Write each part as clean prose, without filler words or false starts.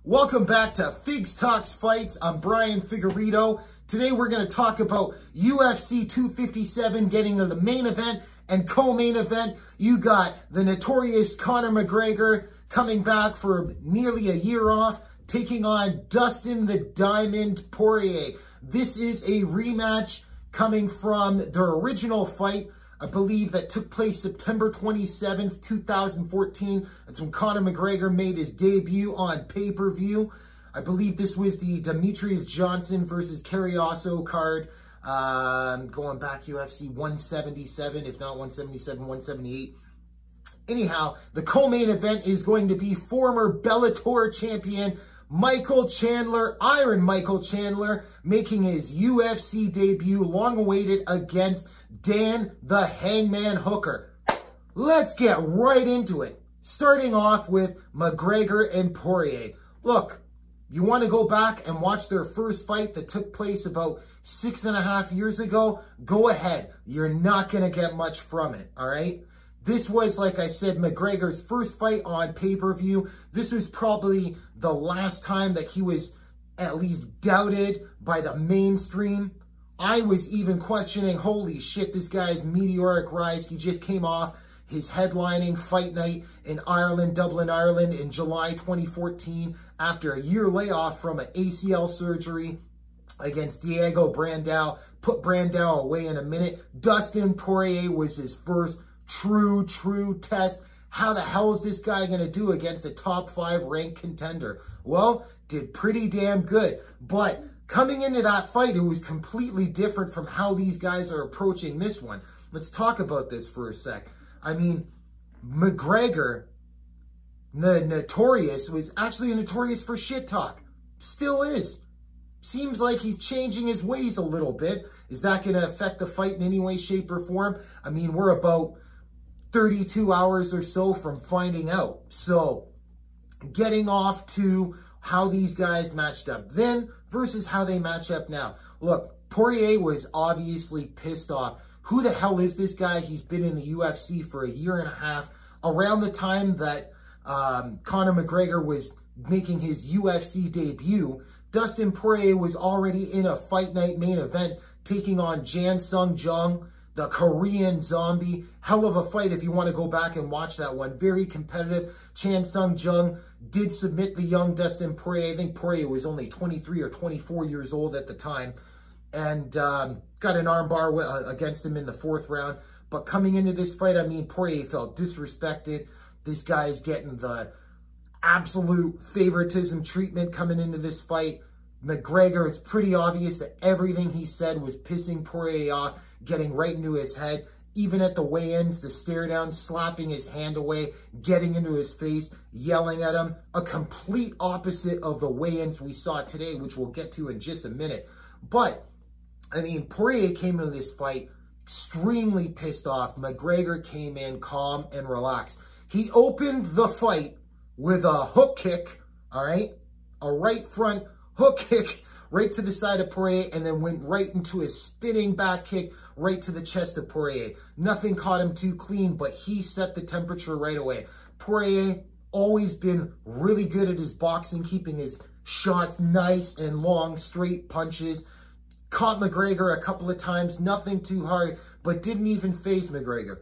Welcome back to Figs Talks Fights. I'm Brian Figueredo. Today we're going to talk about UFC 257 getting to the main event and co-main event. You got the notorious Conor McGregor coming back for nearly a year off, taking on Dustin the Diamond Poirier. This is a rematch coming from their original fight, I believe, that took place September 27th, 2014. That's when Conor McGregor made his debut on pay-per-view. I believe this was the Demetrius Johnson versus Carioso card, going back UFC 177, if not 177, 178. Anyhow, the co-main event is going to be former Bellator champion Michael Chandler, Iron Michael Chandler, making his UFC debut, long-awaited, against Dan the Hangman Hooker. Let's get right into it. Starting off with McGregor and Poirier. Look, you want to go back and watch their first fight that took place about 6.5 years ago? Go ahead. You're not going to get much from it, all right? This was, like I said, McGregor's first fight on pay-per-view. This was probably the last time that he was at least doubted by the mainstream. I was even questioning, holy shit, this guy's meteoric rise. He just came off his headlining fight night in Ireland, Dublin, Ireland in July 2014 after a year layoff from an ACL surgery against Diego Brandao. Put Brandao away in a minute. Dustin Poirier was his first true test. How the hell is this guy going to do against a top 5 ranked contender? Well, did pretty damn good. But coming into that fight, it was completely different from how these guys are approaching this one. Let's talk about this for a sec. I mean, McGregor, the notorious, was actually notorious for shit talk. Still is. Seems like he's changing his ways a little bit. Is that going to affect the fight in any way, shape, or form? I mean, we're about 32 hours or so from finding out. So, getting off to how these guys matched up then versus how they match up now. Look, Poirier was obviously pissed off. Who the hell is this guy? He's been in the UFC for a year and a half. Around the time that Conor McGregor was making his UFC debut, Dustin Poirier was already in a fight night main event taking on Jan Sung Jung, the Korean zombie. Hell of a fight if you want to go back and watch that one. Very competitive. Chan Sung Jung did submit the young Dustin Poirier. I think Poirier was only 23 or 24 years old at the time. And got an armbar against him in the 4th round. But coming into this fight, I mean, Poirier felt disrespected. This guy is getting the absolute favoritism treatment coming into this fight. McGregor, it's pretty obvious that everything he said was pissing Poirier off, getting right into his head. Even at the weigh-ins, the stare down, slapping his hand away, getting into his face, yelling at him. A complete opposite of the weigh-ins we saw today, which we'll get to in just a minute. But, I mean, Poirier came into this fight extremely pissed off. McGregor came in calm and relaxed. He opened the fight with a hook kick, all right? A right front hook kick right to the side of Poirier, and then went right into his spinning back kick right to the chest of Poirier. Nothing caught him too clean, but he set the temperature right away. Poirier always been really good at his boxing, keeping his shots nice and long, straight punches. Caught McGregor a couple of times, nothing too hard, but didn't even faze McGregor.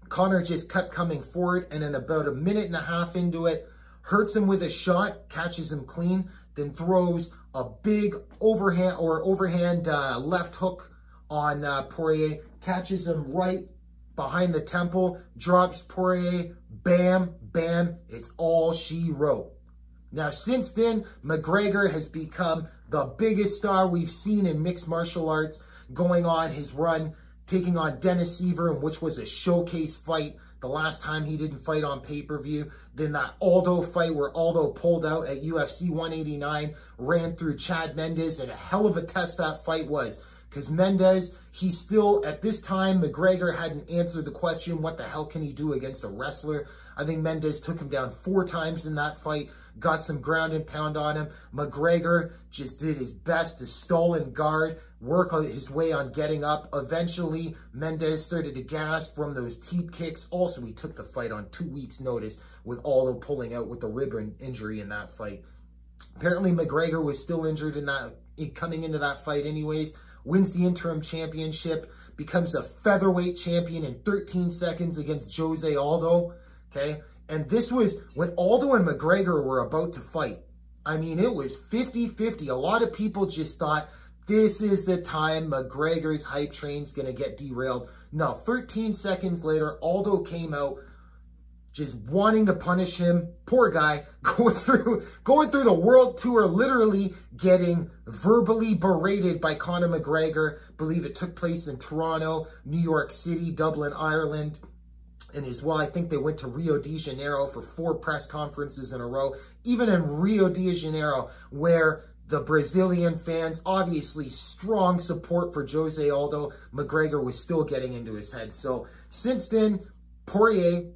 Conor just kept coming forward, and in about a minute and a half into it, hurts him with a shot, catches him clean, then throws a big overhand left hook on Poirier, catches him right behind the temple, drops Poirier, bam, bam, it's all she wrote. Now, since then, McGregor has become the biggest star we've seen in mixed martial arts, going on his run, taking on Dennis Seaver, which was a showcase fight the last time he didn't fight on pay-per-view. Then that Aldo fight where Aldo pulled out at UFC 189, ran through Chad Mendes, and a hell of a test that fight was. Because Mendes, he still, at this time, McGregor hadn't answered the question, what the hell can he do against a wrestler? I think Mendes took him down 4 times in that fight, got some ground and pound on him. McGregor just did his best to stall and guard, work his way on getting up. Eventually, Mendes started to gas from those teep kicks. Also, he took the fight on 2 weeks' notice with Aldo pulling out with the rib injury in that fight. Apparently McGregor was still injured in that, coming into that fight anyways. Wins the interim championship, becomes the featherweight champion in 13 seconds against Jose Aldo, okay? And this was when Aldo and McGregor were about to fight. I mean, it was 50-50. A lot of people just thought, this is the time McGregor's hype train's going to get derailed. No, 13 seconds later, Aldo came out just wanting to punish him. Poor guy, going through the world tour, literally getting verbally berated by Conor McGregor. I believe it took place in Toronto, New York City, Dublin, Ireland. And as well, I think they went to Rio de Janeiro for 4 press conferences in a row. Even in Rio de Janeiro, where the Brazilian fans, obviously strong support for Jose Aldo, McGregor was still getting into his head. So since then, Poirier,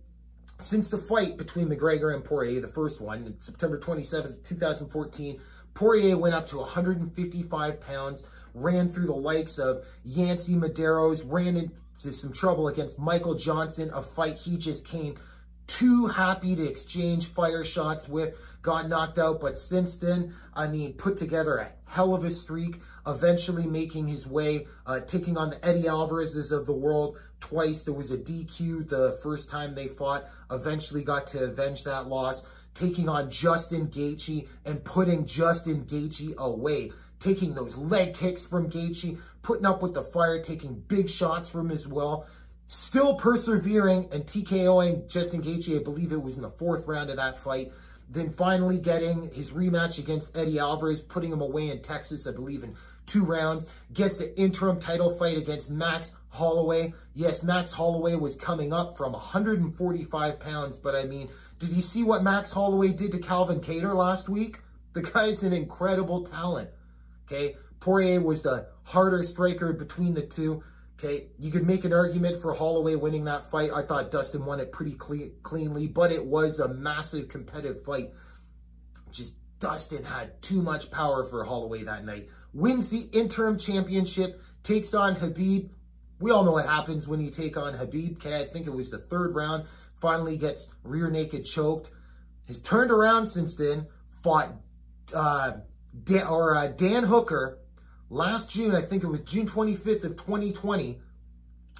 since the fight between McGregor and Poirier, the first one, September 27th, 2014, Poirier went up to 155 pounds, ran through the likes of Yancy Medeiros, ran into some trouble against Michael Johnson, a fight he just came too happy to exchange fire shots with, got knocked out. But since then, I mean, put together a hell of a streak, eventually making his way, taking on the Eddie Alvarez's of the world twice. There was a DQ the first time they fought, eventually got to avenge that loss, taking on Justin Gaethje and putting Justin Gaethje away, taking those leg kicks from Gaethje, putting up with the fire, taking big shots from his well, still persevering and TKOing Justin Gaethje. I believe it was in the 4th round of that fight. Then finally getting his rematch against Eddie Alvarez, putting him away in Texas, I believe in 2 rounds. Gets the interim title fight against Max Holloway. Yes, Max Holloway was coming up from 145 pounds, but I mean, did you see what Max Holloway did to Calvin Kattar last week? The guy's an incredible talent, okay? Poirier was the harder striker between the two. Okay, you could make an argument for Holloway winning that fight. I thought Dustin won it pretty cleanly, but it was a massive competitive fight. Just Dustin had too much power for Holloway that night. Wins the interim championship, takes on Khabib. We all know what happens when you take on Khabib. Okay, I think it was the 3rd round. Finally gets rear naked choked. Has turned around since then. Fought Dan Hooker last June. I think it was June 25th of 2020.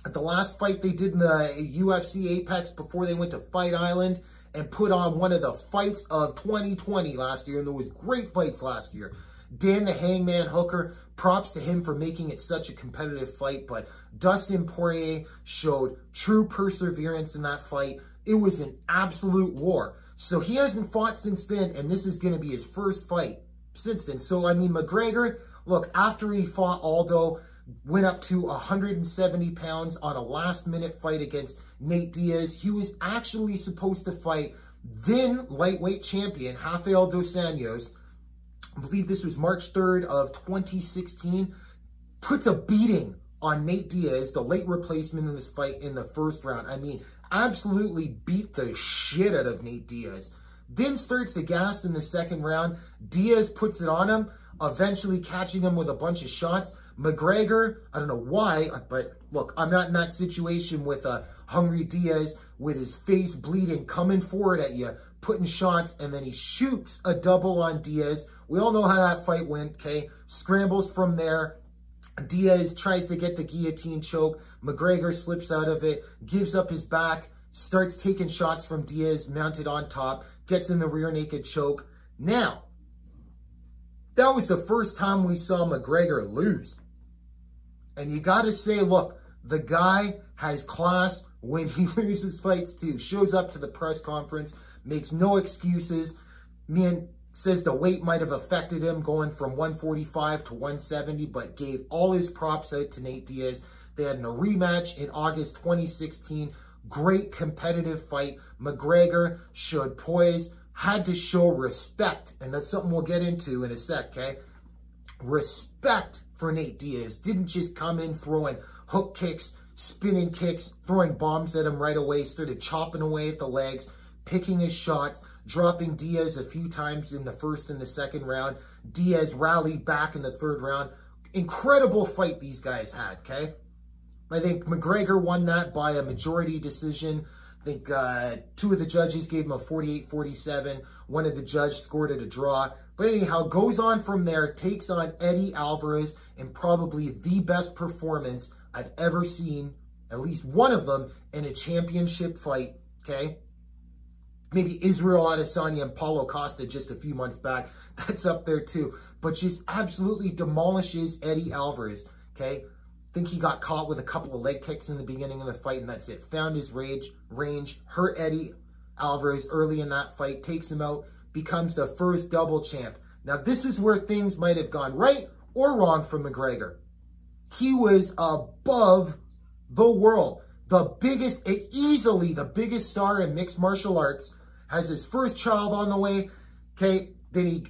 At the last fight they did in the UFC Apex before they went to Fight Island, and put on one of the fights of 2020 last year. And there was great fights last year. Dan the Hangman Hooker, props to him for making it such a competitive fight. But Dustin Poirier showed true perseverance in that fight. It was an absolute war. So he hasn't fought since then, and this is going to be his first fight since then. So, I mean, McGregor, look, after he fought Aldo, went up to 170 pounds on a last-minute fight against Nate Diaz. He was actually supposed to fight then lightweight champion Rafael dos Anjos. I believe this was March 3rd of 2016. Puts a beating on Nate Diaz, the late replacement in this fight, in the 1st round. I mean, absolutely beat the shit out of Nate Diaz. Then starts the gas in the 2nd round. Diaz puts it on him, eventually catching him with a bunch of shots. McGregor, I don't know why, but look, I'm not in that situation with a hungry Diaz with his face bleeding, coming forward at you, putting shots, and then he shoots a double on Diaz. We all know how that fight went, okay? Scrambles from there. Diaz tries to get the guillotine choke. McGregor slips out of it, gives up his back, starts taking shots from Diaz, mounted on top, gets in the rear naked choke. Now, that was the first time we saw McGregor lose. And you got to say, look, the guy has class when he loses fights too. Shows up to the press conference, makes no excuses. Man, says the weight might have affected him going from 145 to 170, but gave all his props out to Nate Diaz. They had a rematch in August 2016. Great competitive fight. McGregor showed poise, had to show respect, and that's something we'll get into in a sec, okay? Respect for Nate Diaz. Didn't just come in throwing hook kicks, spinning kicks, throwing bombs at him right away. Started chopping away at the legs, picking his shots, dropping Diaz a few times in the 1st and the 2nd round. Diaz rallied back in the 3rd round. Incredible fight these guys had, okay? I think McGregor won that by a majority decision. I think 2 of the judges gave him a 48-47. 1 of the judges scored it a draw. But anyhow, goes on from there, takes on Eddie Alvarez in probably the best performance I've ever seen, at least one of them, in a championship fight, okay? Maybe Israel Adesanya and Paulo Costa just a few months back. That's up there too. But just absolutely demolishes Eddie Alvarez, okay? Think he got caught with a couple of leg kicks in the beginning of the fight, and that's it. Found his range, hurt Eddie Alvarez early in that fight, takes him out, becomes the first double champ. Now, this is where things might have gone right or wrong for McGregor. He was above the world. The biggest, easily the biggest star in mixed martial arts, has his first child on the way, okay? Then he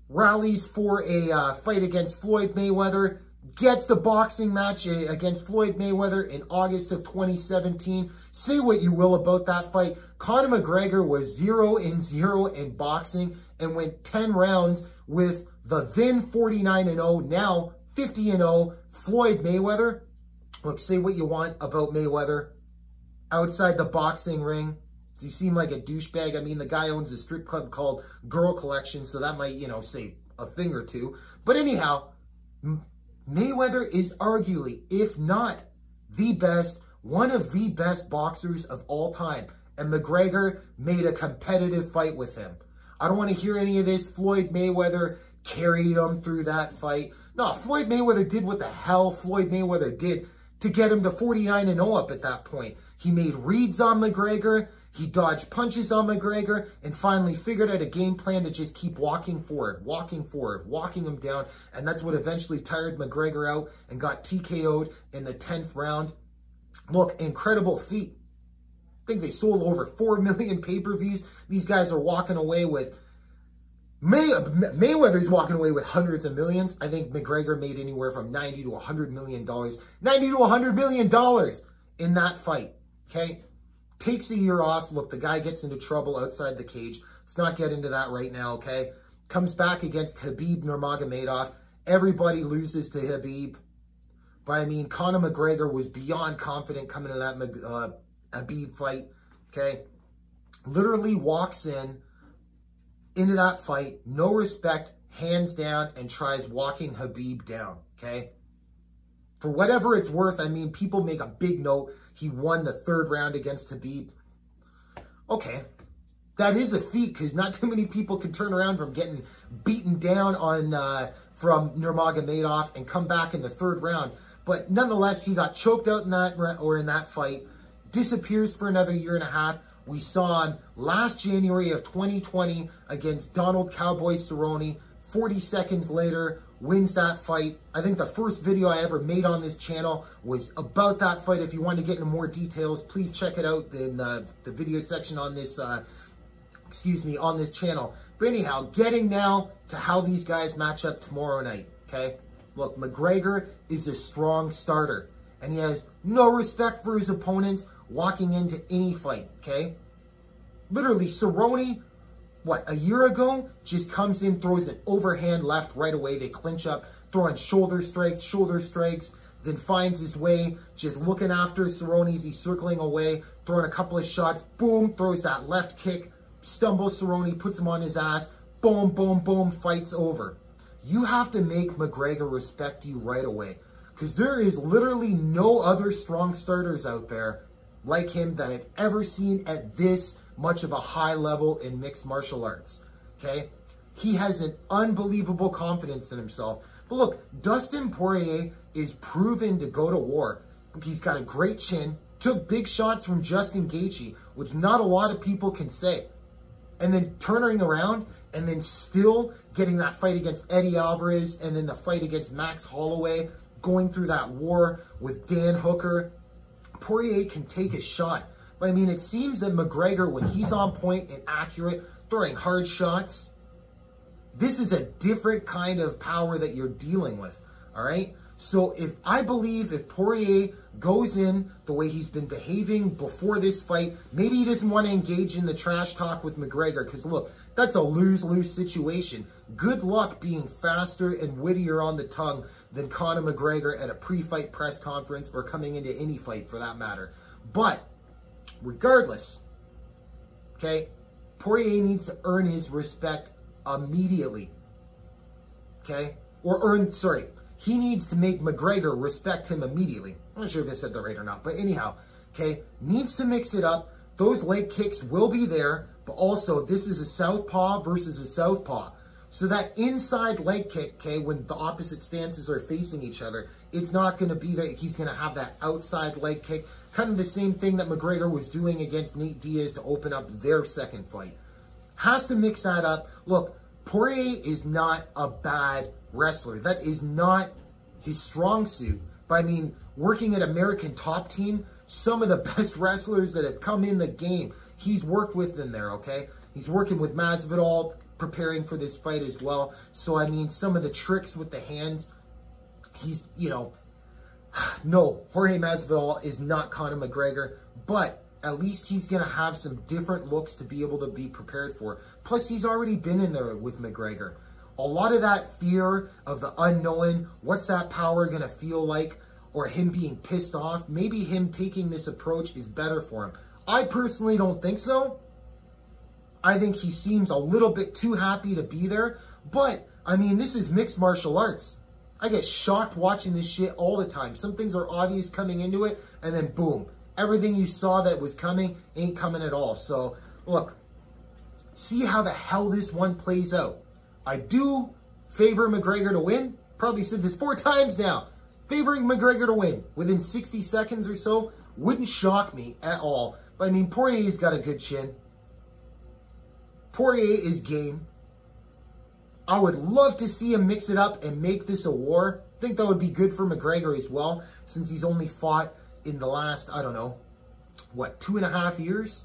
rallies for a fight against Floyd Mayweather, gets the boxing match against Floyd Mayweather in August of 2017. Say what you will about that fight. Conor McGregor was 0-0 in boxing and went 10 rounds with the then 49-0, now 50-0 Floyd Mayweather. Look, say what you want about Mayweather. Outside the boxing ring, does he seem like a douchebag? I mean, the guy owns a strip club called Girl Collection, so that might, you know, say a thing or two. But anyhow, Mayweather is arguably, if not the best, one of the best boxers of all time. And McGregor made a competitive fight with him. I don't want to hear any of this. Floyd Mayweather carried him through that fight. No, Floyd Mayweather did what the hell Floyd Mayweather did to get him to 49-0 up at that point. He made reads on McGregor. He dodged punches on McGregor and finally figured out a game plan to just keep walking forward, walking him down. And that's what eventually tired McGregor out and got TKO'd in the 10th round. Look, incredible feat. I think they sold over 4 million pay-per-views. These guys are walking away with... Mayweather's walking away with hundreds of millions. I think McGregor made anywhere from $90 to $100 million. $90 to $100 million in that fight, okay? Takes a year off. Look, the guy gets into trouble outside the cage. Let's not get into that right now, okay? Comes back against Khabib Nurmagomedov. Everybody loses to Khabib. But, I mean, Conor McGregor was beyond confident coming to that Khabib fight, okay? Literally walks into that fight, no respect, hands down, and tries walking Khabib down, okay? For whatever it's worth, I mean, people make a big note. He won the 3rd round against Khabib. Okay, that is a feat because not too many people can turn around from getting beaten down on from Nurmagomedov and come back in the 3rd round. But nonetheless, he got choked out in that fight, disappears for another year and a half. We saw him last January of 2020 against Donald Cowboy Cerrone. 40 seconds later, wins that fight. I think the first video I ever made on this channel was about that fight. If you want to get into more details, please check it out in the video section on this, on this channel. But anyhow, getting now to how these guys match up tomorrow night, okay? Look, McGregor is a strong starter, and he has no respect for his opponents walking into any fight, okay? Literally, Cerrone, what, a year ago, just comes in, throws an overhand left right away. They clinch up, throwing shoulder strikes, then finds his way, just looking after Cerrone as he's circling away, throwing a couple of shots, boom, throws that left kick, stumbles Cerrone, puts him on his ass, boom, boom, boom, fight's over. You have to make McGregor respect you right away, because there is literally no other strong starters out there like him that I've ever seen at this much of a high level in mixed martial arts, okay? He has an unbelievable confidence in himself. But look, Dustin Poirier is proven to go to war. He's got a great chin, took big shots from Justin Gaethje, which not a lot of people can say. And then turning around and then still getting that fight against Eddie Alvarez and then the fight against Max Holloway, going through that war with Dan Hooker. Poirier can take a shot. But I mean, it seems that McGregor, when he's on point and accurate, throwing hard shots, this is a different kind of power that you're dealing with, all right? So if Poirier goes in the way he's been behaving before this fight, maybe he doesn't want to engage in the trash talk with McGregor, because look, that's a lose-lose situation. Good luck being faster and wittier on the tongue than Conor McGregor at a pre-fight press conference or coming into any fight for that matter. But regardless, okay? Poirier needs to earn his respect immediately, okay? He needs to make McGregor respect him immediately. I'm not sure if I said that right or not, but anyhow, okay? Needs to mix it up. Those leg kicks will be there, but also this is a southpaw versus a southpaw. So that inside leg kick, okay, when the opposite stances are facing each other, it's not going to be that he's going to have that outside leg kick. Kind of the same thing that McGregor was doing against Nate Diaz to open up their second fight. Has to mix that up. Look, Poirier is not a bad wrestler. That is not his strong suit. But I mean, working at American Top Team, some of the best wrestlers that have come in the game, he's worked with them there, okay? He's working with Masvidal, preparing for this fight as well. So, I mean, some of the tricks with the hands, he's, you know, no, Jorge Masvidal is not Conor McGregor, but at least he's going to have some different looks to be able to be prepared for. Plus, he's already been in there with McGregor. A lot of that fear of the unknown, what's that power going to feel like, or him being pissed off, maybe him taking this approach is better for him. I personally don't think so. I think he seems a little bit too happy to be there. But, I mean, this is mixed martial arts. I get shocked watching this shit all the time. Some things are obvious coming into it, and then boom. Everything you saw that was coming ain't coming at all. So, look, see how the hell this one plays out. I do favor McGregor to win. Probably said this 4 times now. Favoring McGregor to win within 60 seconds or so wouldn't shock me at all. But, I mean, Poirier's got a good chin. Poirier is game. I would love to see him mix it up and make this a war. I think that would be good for McGregor as well, since he's only fought in the last, I don't know, what, 2.5 years?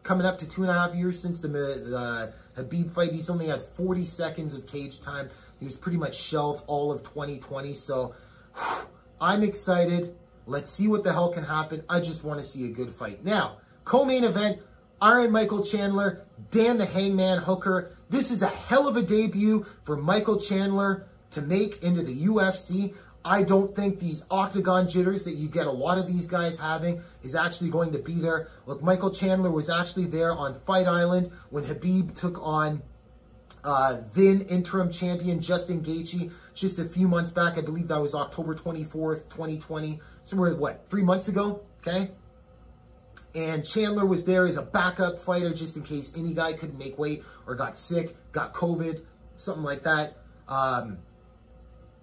Coming up to 2.5 years since the Khabib fight. He's only had 40 seconds of cage time. He was pretty much shelved all of 2020. So, I'm excited. Let's see what the hell can happen. I just want to see a good fight. Now, co-main event, Iron Michael Chandler, Dan the Hangman Hooker. This is a hell of a debut for Michael Chandler to make into the UFC. I don't think these octagon jitters that you get a lot of these guys having is actually going to be there. Look, Michael Chandler was actually there on Fight Island when Khabib took on then interim champion Justin Gaethje just a few months back. I believe that was October 24th, 2020. Somewhere, what, 3 months ago? Okay. And Chandler was there as a backup fighter just in case any guy couldn't make weight or got sick, got COVID, something like that.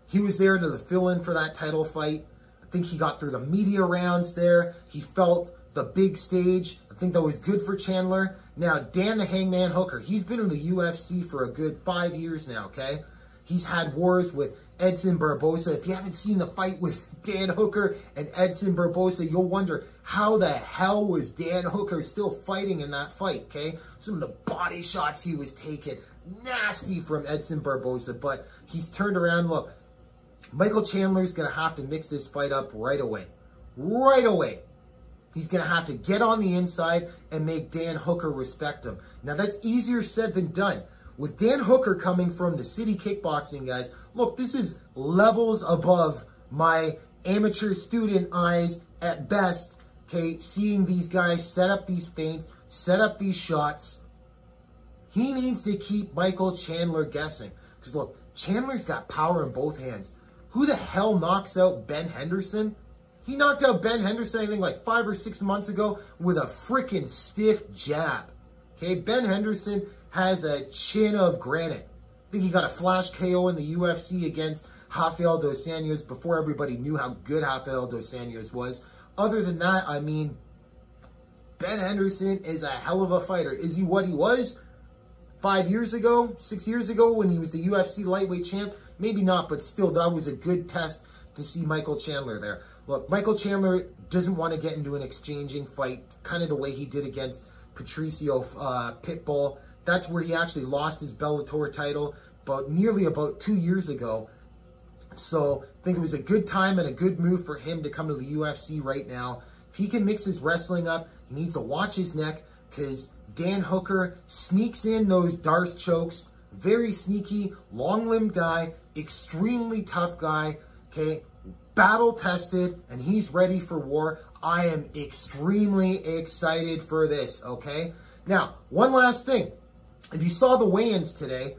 He was there to fill in for that title fight. I think he got through the media rounds there. He felt the big stage. I think that was good for Chandler. Now, Dan the Hangman Hooker, he's been in the UFC for a good 5 years now, okay? He's had wars with Edson Barboza. If you haven't seen the fight with Dan Hooker and Edson Barboza, you'll wonder how the hell was Dan Hooker still fighting in that fight, okay? Some of the body shots he was taking, nasty from Edson Barboza, but he's turned around. Look, Michael Chandler's going to have to mix this fight up right away. Right away. He's going to have to get on the inside and make Dan Hooker respect him. Now, that's easier said than done. With Dan Hooker coming from the City Kickboxing, guys, look, this is levels above my amateur student eyes at best, okay, seeing these guys set up these feints, set up these shots. He needs to keep Michael Chandler guessing. Because, look, Chandler's got power in both hands. Who the hell knocks out Ben Henderson? He knocked out Ben Henderson, I think, like 5 or 6 months ago with a freaking stiff jab. Okay, Ben Henderson has a chin of granite. I think he got a flash KO in the UFC against Rafael dos Anjos before everybody knew how good Rafael dos Anjos was. Other than that, I mean, Ben Henderson is a hell of a fighter. Is he what he was 5 years ago, 6 years ago when he was the UFC lightweight champ? Maybe not, but still, that was a good test to see Michael Chandler there. Look, Michael Chandler doesn't want to get into an exchanging fight, kind of the way he did against Patricio Pitbull. That's where he actually lost his Bellator title nearly about 2 years ago. So I think it was a good time and a good move for him to come to the UFC right now. If he can mix his wrestling up, he needs to watch his neck because Dan Hooker sneaks in those Darth chokes. Very sneaky, long-limbed guy, extremely tough guy, okay? Battle-tested, and he's ready for war. I am extremely excited for this, okay? Now, one last thing. If you saw the weigh-ins today,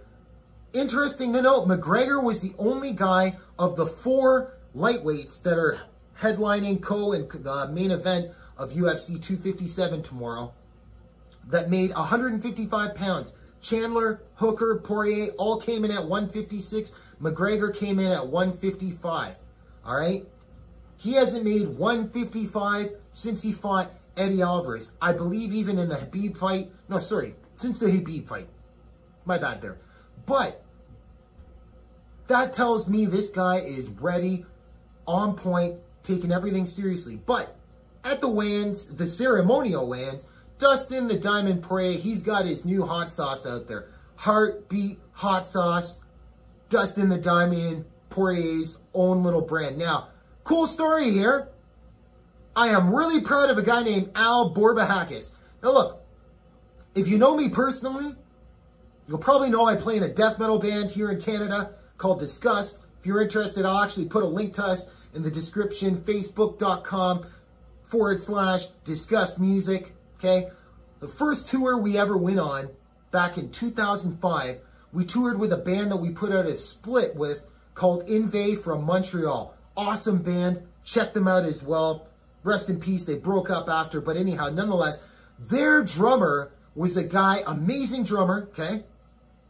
interesting to note, McGregor was the only guy of the 4 lightweights that are headlining and the main event of UFC 257 tomorrow that made 155 pounds. Chandler, Hooker, Poirier all came in at 156. McGregor came in at 155. All right? He hasn't made 155 since he fought Eddie Alvarez. I believe even in the Habib fight. No, sorry. Since the Habib fight. My bad there. But that tells me this guy is ready, on point, taking everything seriously. But at the weigh-ins, the ceremonial weigh-ins, Dustin the Diamond Poirier, he's got his new hot sauce out there. Heartbeat Hotsauce. Dustin the Diamond Poirier's own little brand. Now, cool story here. I am really proud of a guy named Al Borbahakis. Now look, if you know me personally, you'll probably know I play in a death metal band here in Canada called Disgust. If you're interested, I'll actually put a link to us in the description, facebook.com/Disgust Music, okay? The first tour we ever went on, back in 2005, we toured with a band that we put out a split with called Inve from Montreal. Awesome band. Check them out as well. Rest in peace, they broke up after, but anyhow, nonetheless, their drummer was a guy, amazing drummer, okay? A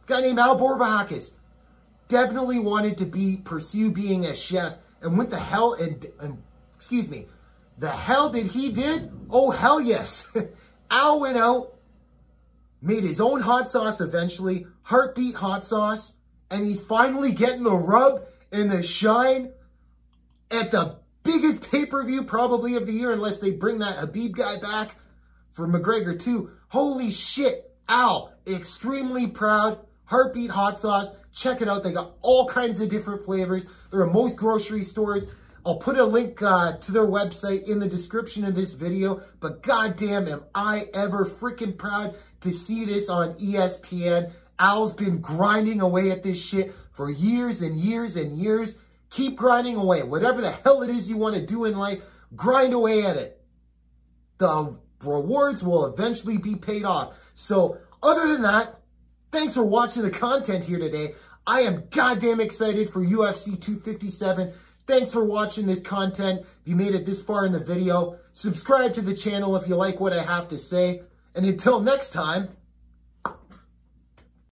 guy named Al Borbahakis. Definitely wanted to pursue being a chef. And what the hell, the hell did he did? Oh, hell yes. Al went out, made his own hot sauce eventually, Heartbeat Hotsauce, and he's finally getting the rub and the shine at the biggest pay-per-view probably of the year, unless they bring that Habib guy back for McGregor too. Holy shit, Al, extremely proud. Heartbeat Hotsauce, check it out. They got all kinds of different flavors. They're in most grocery stores. I'll put a link to their website in the description of this video, but goddamn am I ever freaking proud to see this on ESPN. Al's been grinding away at this shit for years and years and years. Keep grinding away. Whatever the hell it is you want to do in life, grind away at it. The rewards will eventually be paid off. So other than that, thanks for watching the content here today. I am goddamn excited for UFC 257. Thanks for watching this content. If you made it this far in the video, subscribe to the channel if you like what I have to say. And until next time,